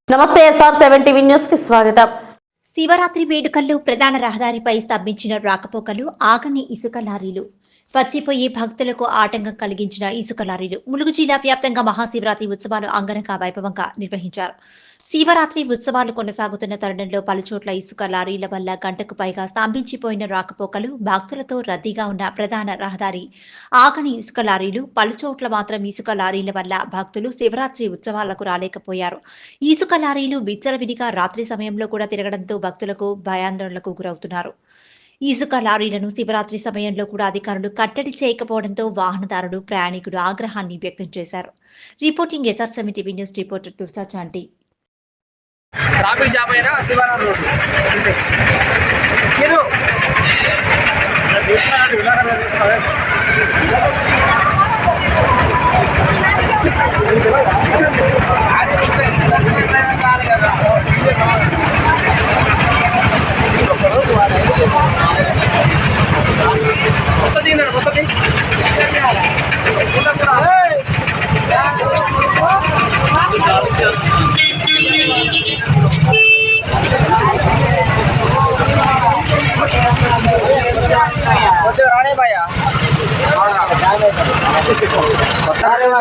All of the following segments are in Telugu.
నమస్తే SR7 టీవీ న్యూస్ కి స్వాగతం. శివరాత్రి వేడుకల్లో ప్రధాన రహదారిపై స్తంభించిన రాకపోకలు, ఆగని ఇసుక లారీలు, పచ్చిపోయి భక్తులకు ఆటంకం కలిగించిన ఇసుక లారీలు. ములుగు జిల్లా వ్యాప్తంగా మహాశివరాత్రి ఉత్సవాలు అంగరంగ వైభవంగా నిర్వహించారు. శివరాత్రి ఉత్సవాలు కొనసాగుతున్న తరుణంలో పలుచోట్ల ఇసుక లారీల వల్ల గంటకు పైగా స్తంభించిపోయిన రాకపోకలు, భక్తులతో రద్దీగా ఉన్న ప్రధాన రహదారి, ఆగని ఇసుక లారీలు. పలుచోట్ల మాత్రం ఇసుక లారీల వల్ల భక్తులు శివరాత్రి ఉత్సవాలకు రాలేకపోయారు. ఇసుక లారీలు విచ్చలవిడిగా రాత్రి సమయంలో కూడా తిరగడంతో భక్తులకు భయాందోళనకు గురవుతున్నారు. ఇసుక లారీలను శివరాత్రి సమయంలో కూడా అధికారులు కట్టడి చేయకపోవడంతో వాహనదారులు, ప్రయాణికులు ఆగ్రహాన్ని వ్యక్తం చేశారు. Reporting SR7 TV news reporter Tulasa Chanti. Traffic jam అయినా శివారాం రోడ్డు కొత్తది కొత్తది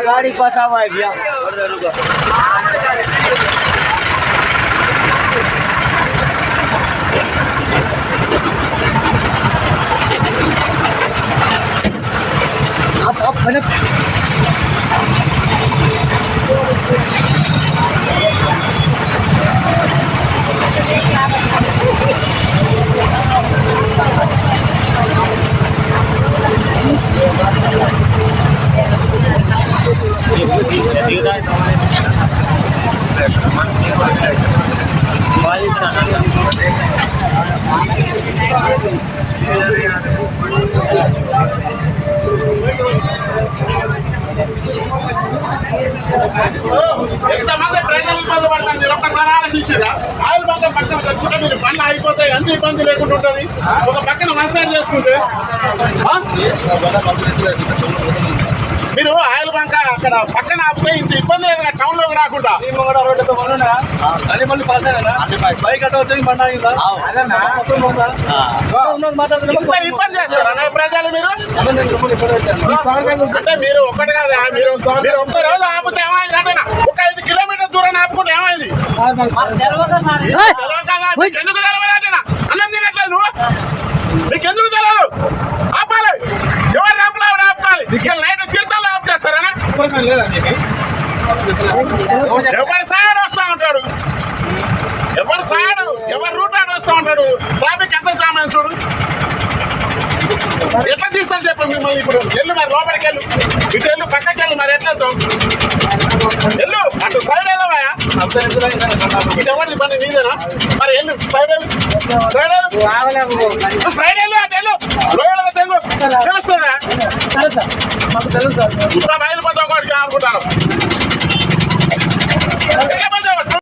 गाड़ी पास आवा है भैया आप ఎంతమంది ప్రజలు ఇబ్బంది పడతారు. మీరు ఒక్కసారి ఆలోచించారా? ఆయిల్ బంక్ పక్కన తెచ్చుకుంటే మీరు పనులు అయిపోతాయి, ఎంత ఇబ్బంది లేకుండా ఉంటుంది. ఒక పక్కన వన్ సైడ్ చేసుకుంటే మీరు ఆయిల్ బంక్ అక్కడ పక్కన ఆపితే ఇంత ఇబ్బంది లేదు కదా, టౌన్ లోకి రాకుండా. ఇబ్బంది చేస్తారా ప్రజలు? మీరు అంటే మీరు ఒక్కటి కదా, మీరు ఒక్క రోజు ఆపితే ఏమైంది అంటే ఒక 5 కిలోమీటర్ దూరం ఆపుకుంటే ఏమైంది? ఎందుకు తెలవదంటే అన్నం తినట్లేదు నువ్వు, మీకు ఎందుకు తెలియదు? ఆపాలి, ఎవరు ఆపలే ఆపాలి. నైట్ తీర్థాలు ఆపు చేస్తారా? ఎవరి సైడ్ వస్తా ఉంటాడు, ఎవరి సైడ్ ఎవరి రూట్ ఆడ వస్తా ఉంటాడు. ట్రాఫిక్ ఎంత సామాన్ చూడు, ఎట్లా తీస్తాను చెప్పు మిమ్మల్ని. ఇప్పుడు వెళ్ళు మరి, లోపలికి వెళ్ళు, ఇటు వెళ్ళు, పక్కకి వెళ్ళు, మరి ఎట్లా వెళ్ళు, అటు సైడ్ వెళ్ళవా? ఇది ఎవరిది బండి, నీదేనా? మరి వెళ్ళు, సైడ్ వెళ్ళు, సైడ్ వెళ్ళు, సైడ్ వెళ్ళు, అటు వెళ్ళు, లోయలుగా తెలుగు తెలుస్తుందా? మాకు తెలుసు సార్, బయలుపోతాం అనుకుంటాను.